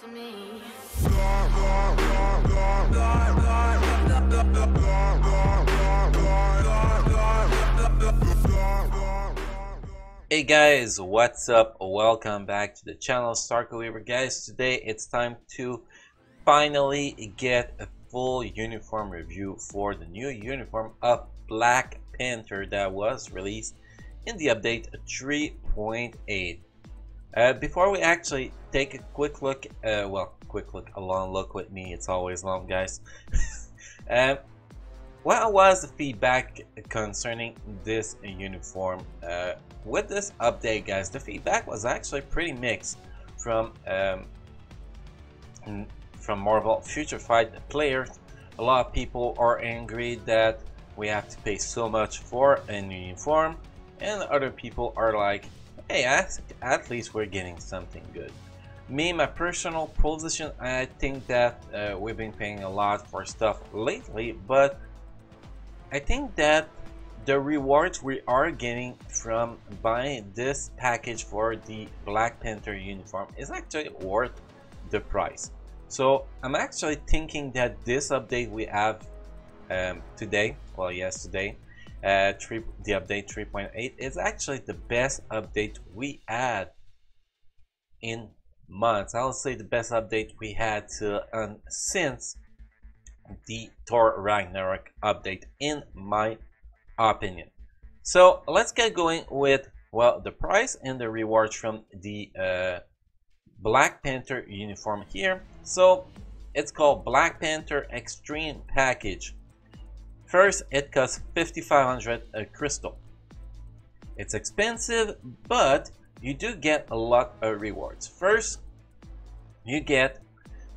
to me. Hey guys, what's up? Welcome back to the channel, Starco Weaver. Guys, today it's time to finally get a full uniform review for the new uniform of Black Panther that was released in the update 3.8. Before we actually take a quick look, a long look with me, it's always long, guys. What was the feedback concerning this uniform? With this update, guys, the feedback was actually pretty mixed from Marvel Future Fight players. A lot of people are angry that we have to pay so much for a new uniform, and other people are like, hey, at least we're getting something good. Me, my personal position, I think that we've been paying a lot for stuff lately, but I think that the rewards we are getting from buying this package for the Black Panther uniform is actually worth the price. So I'm actually thinking that this update we have today, well, yesterday, the update 3.8 is actually the best update we had in months. I'll say the best update we had since the Thor Ragnarok update, in my opinion. So let's get going with, well, the price and the rewards from the Black Panther uniform here. So it's called Black Panther Extreme Package. First, it costs 5,500 crystal. It's expensive, but you do get a lot of rewards. First, you get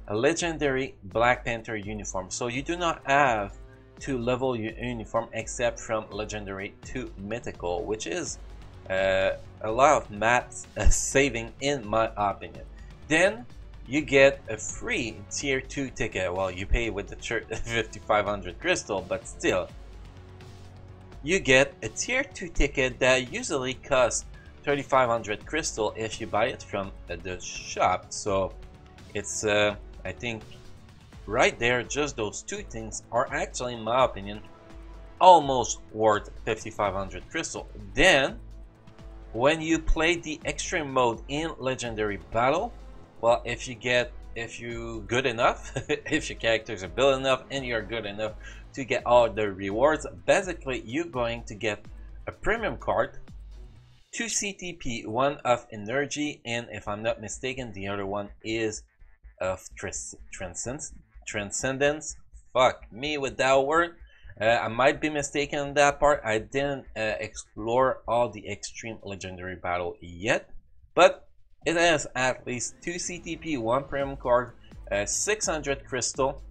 a legendary Black Panther uniform, so you do not have to level your uniform except from legendary to mythical, which is a lot of math saving in my opinion. Then you get a free tier 2 ticket. Well, you pay with the 5,500 crystal, but still you get a tier 2 ticket that usually costs 3,500 crystal if you buy it from the shop. So it's I think right there, just those two things are actually, in my opinion, almost worth 5,500 crystal. Then when you play the extreme mode in legendary battle, well, if you good enough, if your characters are built enough and you're good enough to get all the rewards, basically you're going to get a premium card, 2 CTP, 1 of energy, and if I'm not mistaken, the other one is of transcendence. Fuck me with that word. I might be mistaken on that part. I didn't explore all the extreme legendary battle yet, but it has at least 2 CTP, 1 premium card, 600 crystal,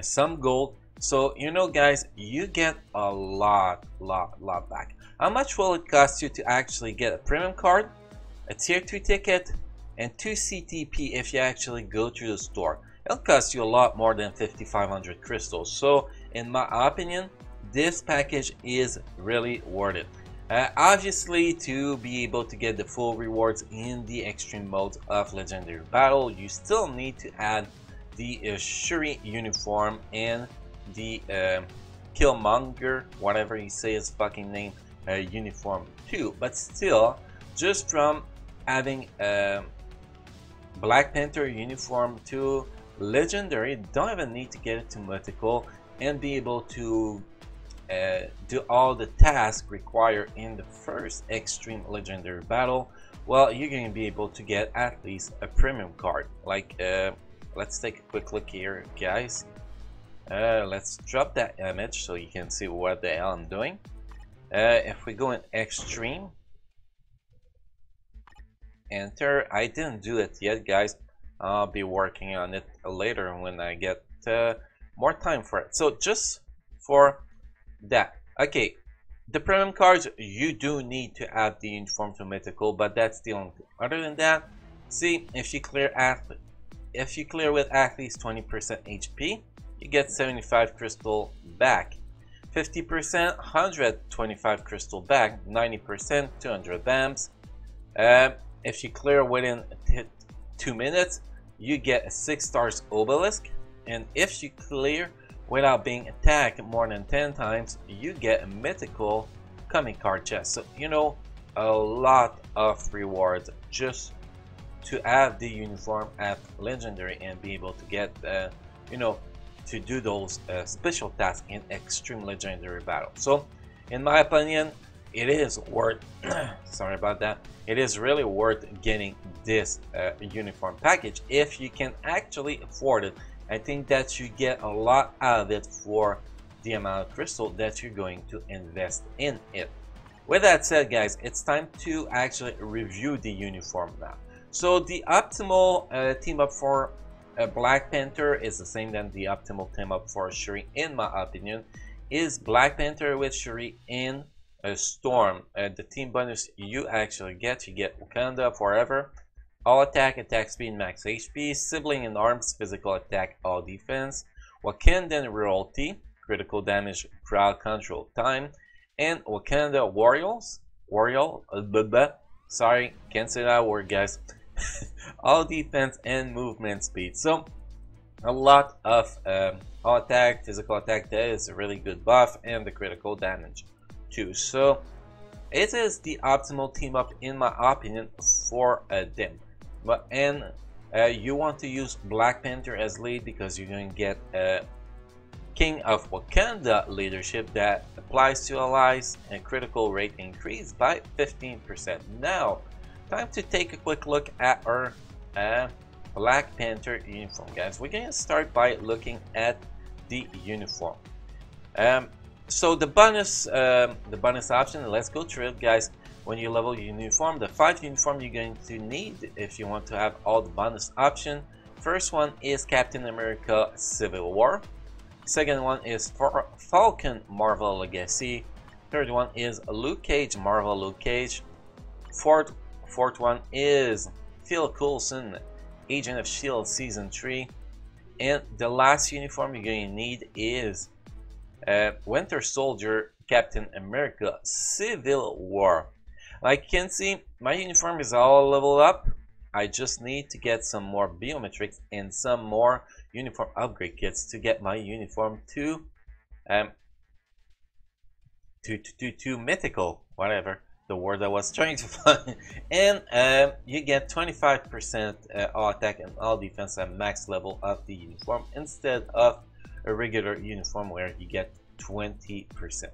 some gold. So you know, guys, you get a lot back. How much will it cost you to actually get a premium card, a tier 2 ticket, and 2 CTP if you actually go to the store? It'll cost you a lot more than 5,500 crystals. So in my opinion, this package is really worth it. Obviously, to be able to get the full rewards in the extreme mode of legendary battle, you still need to add the Shuri uniform and the Killmonger, whatever you say his fucking name, uniform too. But still, just from having Black Panther uniform to legendary, don't even need to get it to mythical and be able to do all the tasks required in the first extreme legendary battle. Well, you're going to be able to get at least a premium card. Like let's take a quick look here, guys. Let's drop that image so you can see what the hell I'm doing. If we go in extreme, enter. I didn't do it yet, guys. I'll be working on it later when I get more time for it. So just for that, okay, the premium cards, you do need to add the uniform to mythical, but that's the only thing. Other than that, see, if you clear with at least 20% HP, you get 75 crystal back. 50%, 125 crystal back. 90%, 200 bams. If you clear within 2 minutes, you get a 6 stars obelisk, and if you clear without being attacked more than 10 times, you get a mythical comic card chest. So you know, a lot of rewards just to have the uniform at legendary and be able to get you know, to do those special tasks in extreme legendary battle. So in my opinion, it is worth sorry about that, it is really worth getting this uniform package if you can actually afford it. I think that you get a lot out of it for the amount of crystal that you're going to invest in it. With that said, guys, it's time to actually review the uniform now. So the optimal team up for Black Panther is the same than the optimal team up for Shuri, in my opinion, is Black Panther with Shuri in Storm. The team bonus you actually get, you get Wakanda Forever, all attack, attack speed, max HP, sibling in arms, physical attack, all defense, Wakandan royalty, critical damage, crowd control time, and Wakanda Warriors, sorry, can't say that word, guys. All defense and movement speed. So a lot of all attack, physical attack, that is a really good buff, and the critical damage too. So it is the optimal team up in my opinion for them. But you want to use Black Panther as lead because you're going to get King of Wakanda leadership that applies to allies and critical rate increase by 15%. Now, time to take a quick look at our Black Panther uniform, guys. We're going to start by looking at the uniform. So the bonus option, let's go through it, guys. When you level your uniform, the 5 uniform you're going to need if you want to have all the bonus option. First one is Captain America Civil War. Second one is Falcon Marvel Legacy. Third one is Luke Cage Marvel Luke Cage. Fourth one is Phil Coulson Agent of S.H.I.E.L.D. Season 3. And the last uniform you're going to need is Winter Soldier Captain America Civil War. Like you can see, my uniform is all leveled up. I just need to get some more biometrics and some more uniform upgrade kits to get my uniform to mythical, whatever the word I was trying to find. And you get 25% all attack and all defense at max level of the uniform instead of a regular uniform where you get 20%.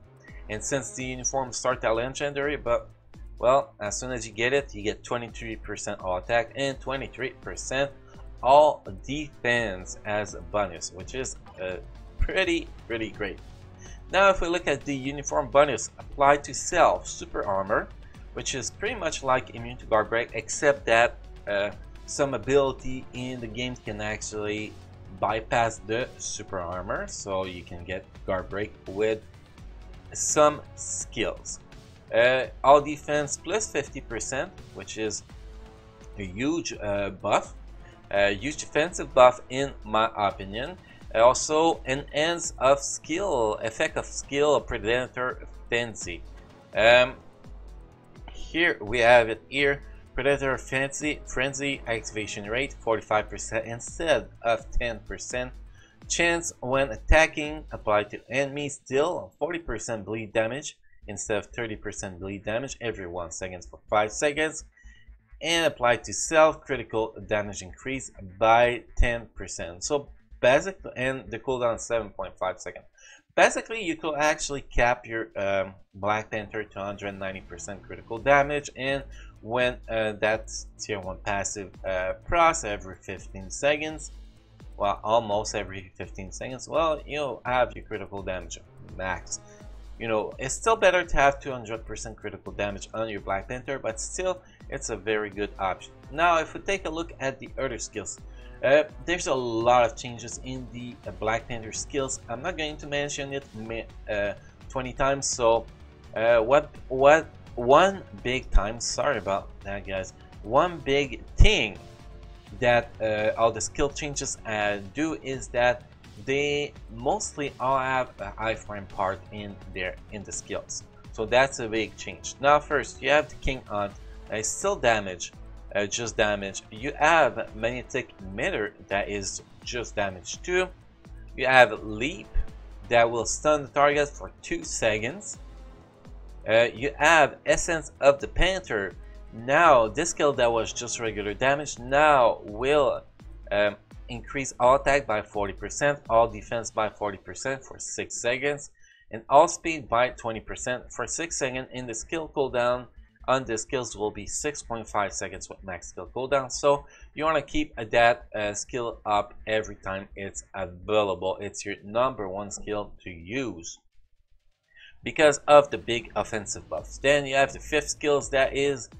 And since the uniform starts at legendary, but well, as soon as you get it, you get 23% all attack and 23% all defense as a bonus, which is pretty great. Now if we look at the uniform bonus applied to self super armor, which is pretty much like immune to guard break, except that some ability in the game can actually bypass the super armor, so you can get guard break with some skills. All defense plus 50%, which is a huge buff, huge defensive buff in my opinion. Also enhance of skill, effect of skill Predator Frenzy. Here we have it here, Predator Frenzy activation rate 45% instead of 10%. Chance when attacking applied to enemies, still 40% bleed damage instead of 30% bleed damage every 1 second for 5 seconds, and applied to self, critical damage increase by 10%. So basically, and the cooldown is 7.5 seconds. Basically, you could actually cap your Black Panther to 190% critical damage, and when that's tier 1 passive process every 15 seconds, well, almost every 15 seconds, well, you'll have your critical damage max. You know, it's still better to have 200% critical damage on your Black Panther, but still, it's a very good option. Now, if we take a look at the other skills, there's a lot of changes in the Black Panther skills. I'm not going to mention it 20 times, so one big time, sorry about that, guys, one big thing that all the skill changes do is that they mostly all have a iframe part in the skills, so that's a big change. Now first you have the King Hunt, still damage just damage. You have magnetic emitter that is just damage 2. You have leap that will stun the target for 2 seconds. You have essence of the panther. Now this skill that was just regular damage now will increase all attack by 40%, all defense by 40% for 6 seconds, and all speed by 20% for 6 seconds. In the skill cooldown on the skills will be 6.5 seconds with max skill cooldown. So you want to keep that skill up every time it's available. It's your #1 skill to use because of the big offensive buffs. Then you have the 5th skills, that is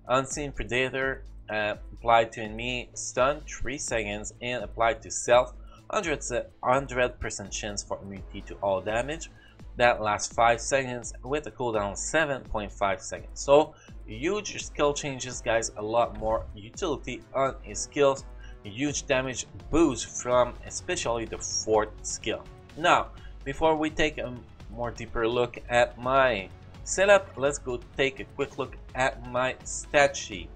Unseen Predator, applied to enemy, stun 3 seconds, and applied to self, 100% chance for immunity to all damage. That lasts 5 seconds with a cooldown of 7.5 seconds. So huge skill changes, guys, a lot more utility on his skills, huge damage boost from especially the 4th skill. Now, before we take a more deeper look at my setup, let's go take a quick look at my stat sheet.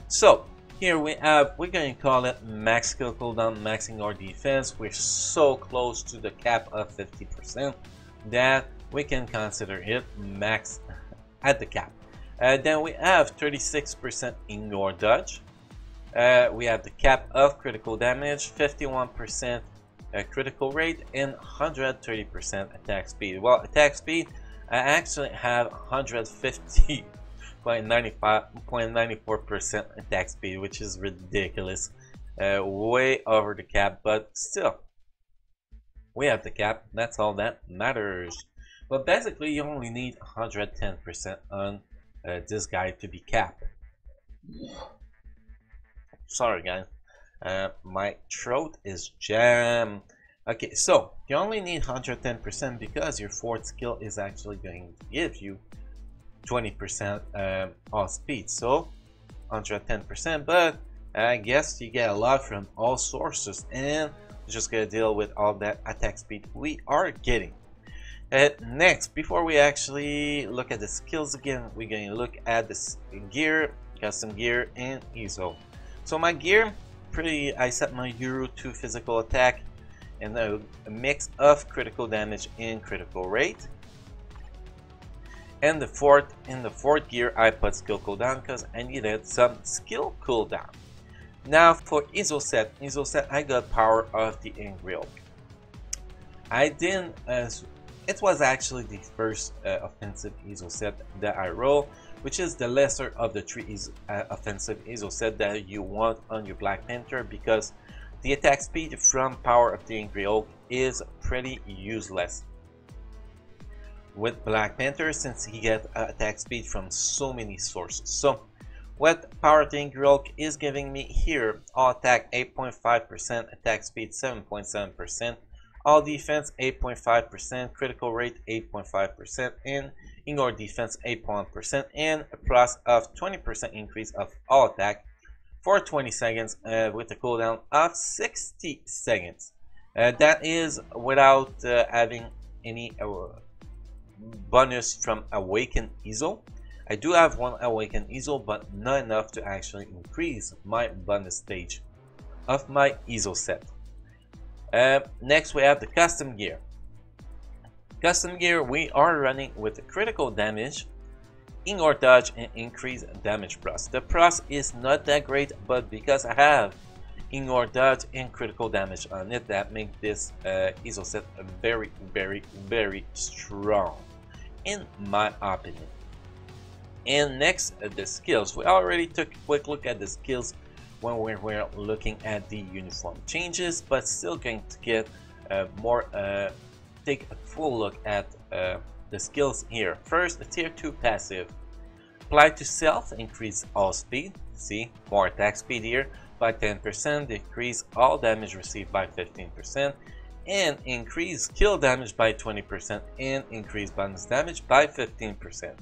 So here we have, we're going to call it max skill cooldown, maxing our defense. We're so close to the cap of 50% that we can consider it max at the cap. Then we have 36% ignore dodge. We have the cap of critical damage, 51% critical rate, and 130% attack speed. Well, attack speed, I actually have 150.94% attack speed, which is ridiculous, way over the cap, but still we have the cap. That's all that matters. But basically you only need 110% on this guy to be capped. Sorry guys, my throat is jammed. Okay, so you only need 110% because your 4th skill is actually going to give you 20% all speed, so 110%. But I guess you get a lot from all sources, and we're just gonna deal with all that attack speed we are getting. Next, before we actually look at the skills again, we're going to look at the gear, custom gear, and EZO. So my gear, I set my Euro to physical attack and a mix of critical damage and critical rate. And in the fourth gear I put skill cooldown because I needed some skill cooldown. Now for EZO set I got Power of the Angry Oak. I didn't, it was actually the first offensive EZO set that I roll, which is the lesser of the 3 offensive EZO set that you want on your Black Panther, because the attack speed from Power of the Angry Oak is pretty useless with Black Panther, since he gets attack speed from so many sources. So what Power of the Angry Oak is giving me here: all attack 8.5%, attack speed 7.7%, all defense 8.5%, critical rate 8.5%, and ignore defense 8.1%, and a plus of 20% increase of all attack for 20 seconds with a cooldown of 60 seconds. That is without having any bonus from Awaken EZO. I do have one Awaken EZO, but not enough to actually increase my bonus stage of my EZO set. Next we have the custom gear. Custom gear, we are running with the critical damage, ignore dodge, and increase damage plus. The plus is not that great, but because I have ignore dodge and critical damage on it, that makes this EZO set very, very, very strong in my opinion. And next, the skills. We already took a quick look at the skills when we were looking at the uniform changes, but still going to get take a full look at the skills here. First, the tier 2 passive. Apply to self, increase all speed. See, more attack speed here by 10%, decrease all damage received by 15%, and increase kill damage by 20%, and increase bonus damage by 15%.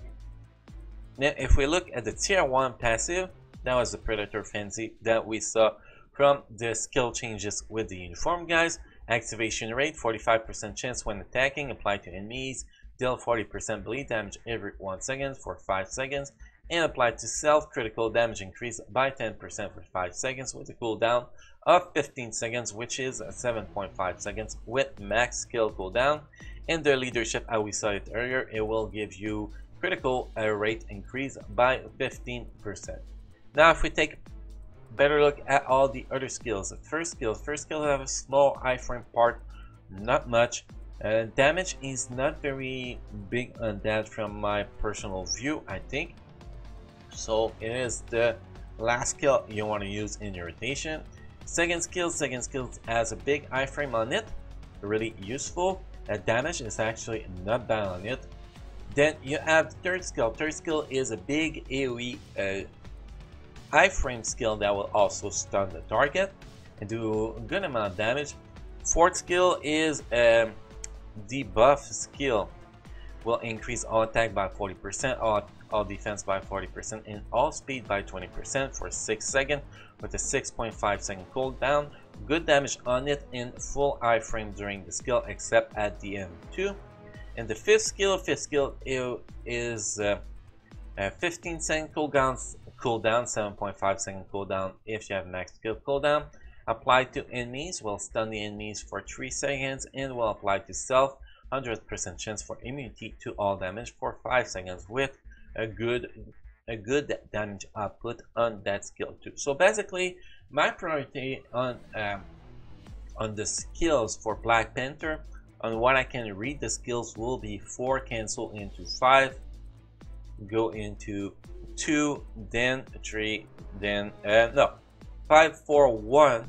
Now, if we look at the tier 1 passive, that was the Predator Frenzy that we saw from the skill changes with the uniform guys. Activation rate, 45% chance when attacking, apply to enemies, deal 40% bleed damage every 1 second for 5 seconds, and apply to self. Critical damage increase by 10% for 5 seconds with a cooldown of 15 seconds, which is 7.5 seconds with max skill cooldown. In the leadership, as we saw it earlier, it will give you critical rate increase by 15%. Now if we take a better look at all the other skills, first skill have a small iframe part, not much. Damage is not very big on that from my personal view, I think. So it is the last skill you want to use in your rotation. Second skill has a big iframe on it, really useful. Damage is actually not bad on it. Then you have third skill. Third skill is a big AoE iframe skill that will also stun the target and do a good amount of damage. Fourth skill is debuff skill, will increase all attack by 40%, all defense by 40%, and all speed by 20% for 6 seconds with a 6.5 second cooldown. Good damage on it in full iframe during the skill, except at the end too. And the fifth skill is 15 second cooldown, 7.5 second cooldown if you have max skill cooldown. Apply to enemies, will stun the enemies for 3 seconds, and will apply to self, 100% chance for immunity to all damage for 5 seconds with a good damage output on that skill too. So basically, my priority on the skills for Black Panther, on what I can read the skills, will be 4, cancel into 5, go into 2, then 3, then no, 5, 4, 1,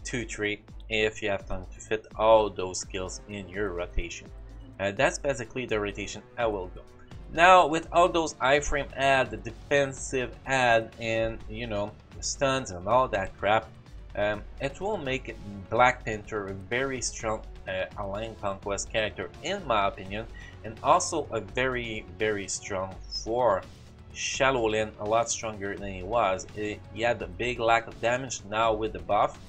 2, 3, if you have time to fit all those skills in your rotation. That's basically the rotation I will go. Now with all those iframe add, the defensive add, and you know, stuns and all that crap, it will make Black Panther a very strong Alliance Conquest character in my opinion, and also a very strong for Shadowland, a lot stronger than he was. He had a big lack of damage. Now with the buff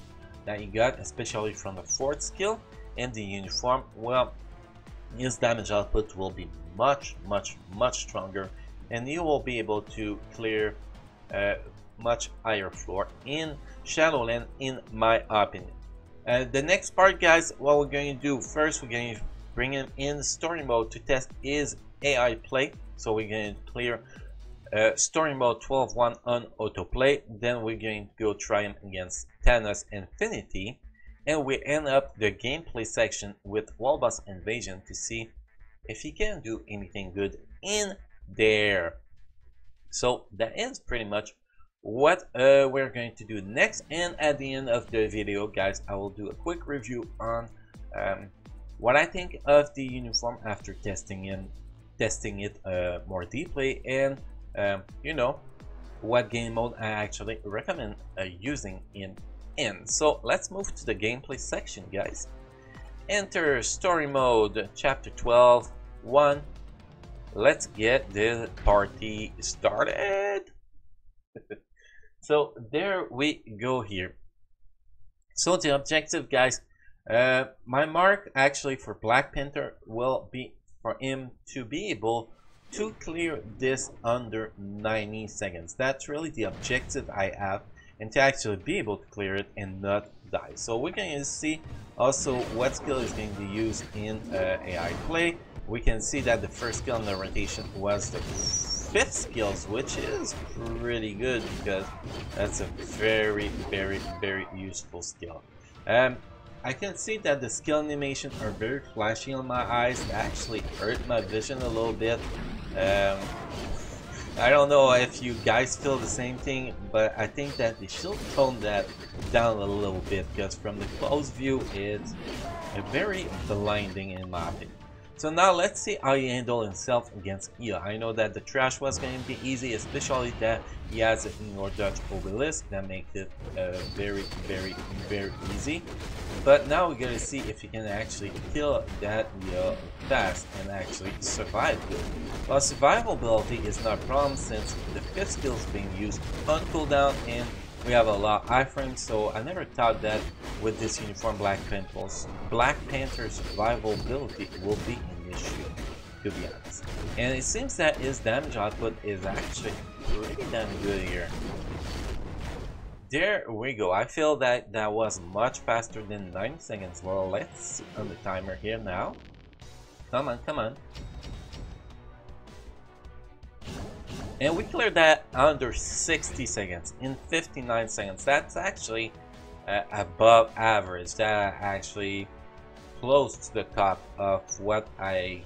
that he got, especially from the 4th skill and the uniform, well, his damage output will be much stronger, and you will be able to clear much higher floor in Shadowland in my opinion. The next part, guys, what we're going to do first, we're going to bring him in story mode to test his AI play. So we're going to clear story mode 12.1 on autoplay. Then we're going to go try him against Thanos Infinity, and we end up the gameplay section with Wall Boss Invasion to see if he can do anything good in there. So that is pretty much what we're going to do next, and at the end of the video, guys, I will do a quick review on what I think of the uniform after testing it more deeply, and you know, what game mode I actually recommend using in. So let's move to the gameplay section, guys. Enter story mode, chapter 12.1. Let's get the party started. So there we go here. So the objective, guys, my mark actually for Black Panther will be for him to be able to clear this under 90 seconds. That's really the objective I have, and to actually be able to clear it and not die. So we're going to see also what skill is going to be used in AI play. We can see that the first skill in the rotation was the 5th skills, which is pretty good because that's a very useful skill. I can see that the skill animations are very flashy on my eyes. They actually hurt my vision a little bit. I don't know if you guys feel the same thing, but I think that they should tone that down a little bit, because from the close view it's very blinding in my opinion. So now let's see how he handled himself against Ea. I know that the trash was going to be easy, especially that he has an ignore dodge obelisk that makes it very easy. But now we're gonna see if he can actually kill that Ea fast and actually survive good. Well, survivability is not a problem since the 5th skill is being used on cooldown and we have a lot of iframes, so I never thought that with this uniform Black Panther survivability will be an issue, to be honest. And it seems that his damage output is actually pretty damn good here. There we go. I feel that that was much faster than 9 seconds. Well, let's see on the timer here now. Come on, come on. And we cleared that under 60 seconds in 59 seconds. That's actually above average. That actually close to the top of what I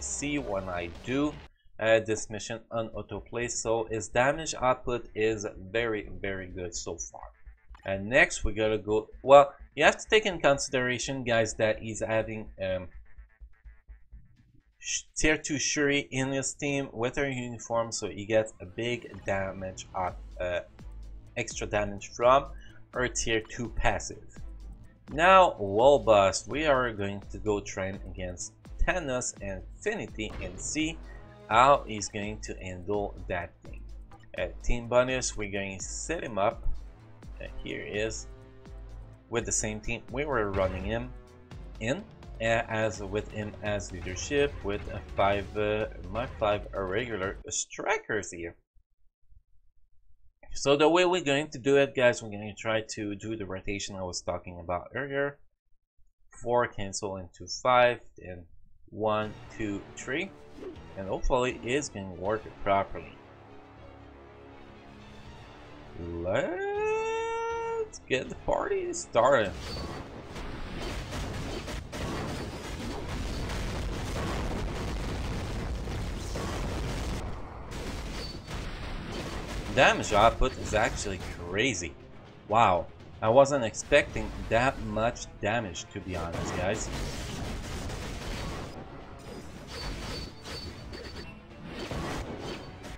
see when I do this mission on autoplay. So his damage output is very, very good so far. And next we gotta go. Well, you have to take in consideration, guys, that he's having tier 2 Shuri in his team with her uniform, so he gets a big damage extra damage from her tier 2 passive. Now wall bust, we are going to go train against Thanos and Infinity and see how he's going to handle that thing. At team bonus, we're going to set him up. Here he is with the same team we were running him in. As with him as leadership with my 5 regular strikers here. So the way we're going to do it, guys, we're going to try to do the rotation I was talking about earlier. 4 cancel into 5, then 1, 2, 3, and hopefully it's going to work properly. Let's get the party started. Damage output is actually crazy. Wow, I wasn't expecting that much damage, to be honest, guys.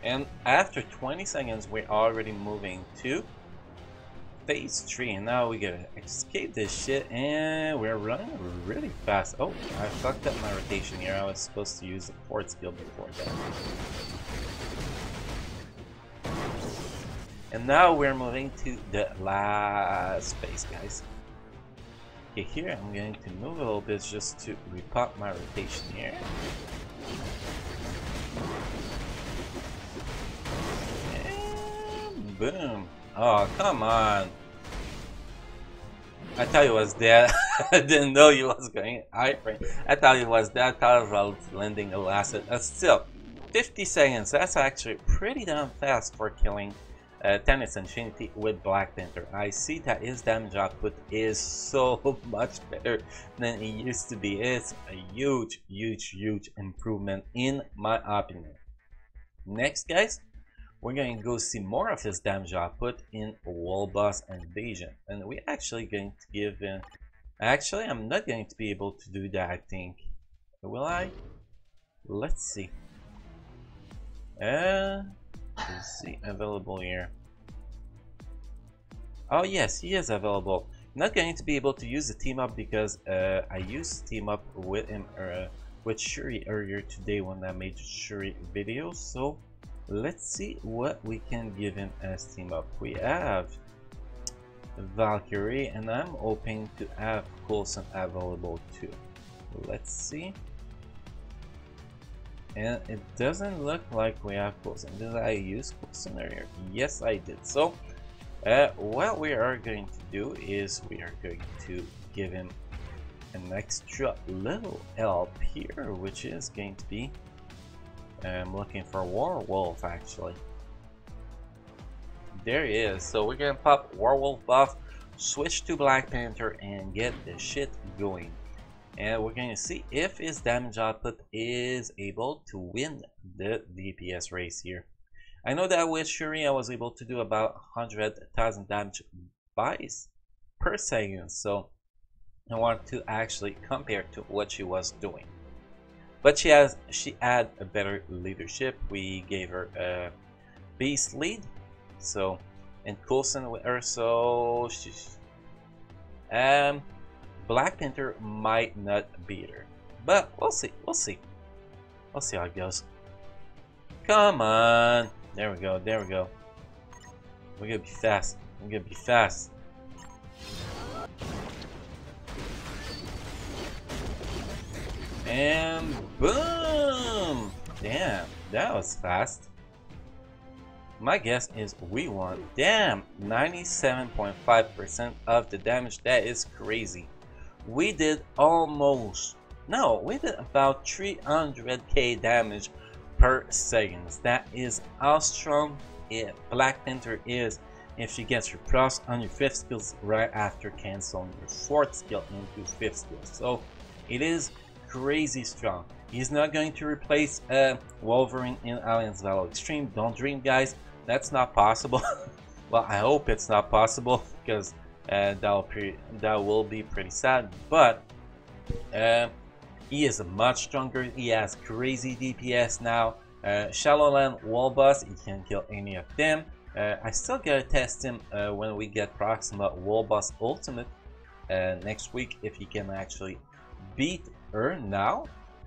And after 20 seconds, we're already moving to phase 3, and now we gotta escape this shit, and we're running really fast. Oh, I fucked up my rotation here. I was supposed to use the fourth skill before that. And now we're moving to the last phase, guys. Okay, here I'm going to move a little bit just to repop my rotation here. And boom. Oh, come on. I thought he was dead. I didn't know he was going. I thought he was dead. I thought I was landing a last hit. Still, 50 seconds. That's actually pretty damn fast for killing Thanos Infinity with Black Panther. I see that his damage output is so much better than it used to be. It's a huge, huge, huge improvement in my opinion. Next, guys, we're going to go see more of his damage output in Wall Boss Invasion, and we're actually going to give him. Actually, I'm not going to be able to do that, I think. Will I? Let's see. Let's see, available here. Oh yes, he is available. Not going to be able to use the team up because I used team up with him with Shuri earlier today when I made Shuri video. So let's see what we can give him as team up. We have Valkyrie, and I'm hoping to have Coulson available too. Let's see. And it doesn't look like we have Coulson. Did I use Coulson earlier? Yes, I did. So, what we are going to do is we are going to give him an extra little help here, which is going to be, I'm looking for Werewolf actually. There he is. So we're gonna pop Werewolf buff, switch to Black Panther, and get the shit going. And we're going to see if his damage output is able to win the DPS race here. I know that with Shuri I was able to do about 100,000 damage buys per second, so I want to actually compare to what she was doing. But she had a better leadership. We gave her a beast lead, so, and Coulson with her, so Black Panther might not beat her, but we'll see. We'll see how it goes. Come on, there we go. There we go. We're gonna be fast. We're gonna be fast. And boom! Damn, that was fast. My guess is we won. Damn, 97.5% of the damage. That is crazy. We did almost, no, we did about 300k damage per second. That is how strong Black Panther is if she gets your plus on your 5th skill right after canceling your 4th skill into 5th skill. So it is crazy strong. He's not going to replace Wolverine in Alliance Battle Extreme. Don't dream, guys. That's not possible. Well, I hope it's not possible, because that will be pretty sad. But he is much stronger. He has crazy DPS now. Shadowland Wall Boss, he can kill any of them. I still gotta test him when we get Proxima Wall Boss Ultimate next week, if he can actually beat her now.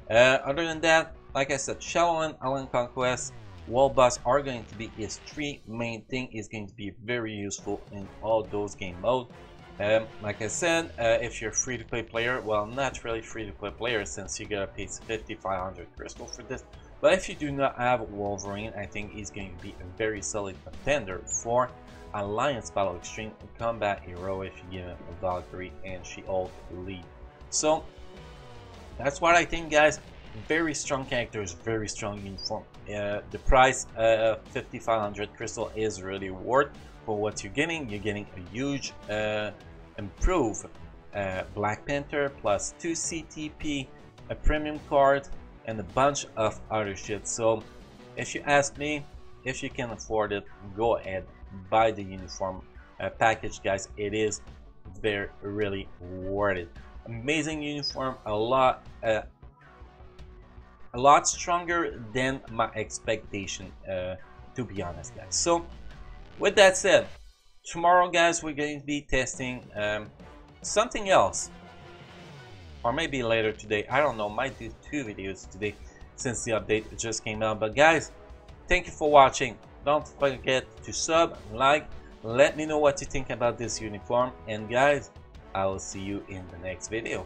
Other than that, like I said, Shadowland, Alien Conquest, Wall Boss are going to be his 3 main thing. Is going to be very useful in all those game modes. Like I said, if you're a free-to-play player, well, not really free-to-play player, since you gotta pay 5,500 crystal for this. But if you do not have Wolverine, I think he's going to be a very solid contender for Alliance Battle Extreme Combat Hero if you give him a Valkyrie and She-Hulk lead. So that's what I think, guys. Very strong characters, very strong uniform. The price of 5,500 crystal is really worth for what you're getting. You're getting a huge improved Black Panther plus 2 CTP, a premium card, and a bunch of other shit. So if you ask me, if you can afford it, go ahead, buy the uniform package, guys. It is very really worth it. Amazing uniform, a lot stronger than my expectation, to be honest, guys. So with that said, tomorrow, guys, we're going to be testing something else, or maybe later today. I don't know, might do 2 videos today since the update just came out. But guys, thank you for watching. Don't forget to sub, like, let me know what you think about this uniform, and guys, I will see you in the next video.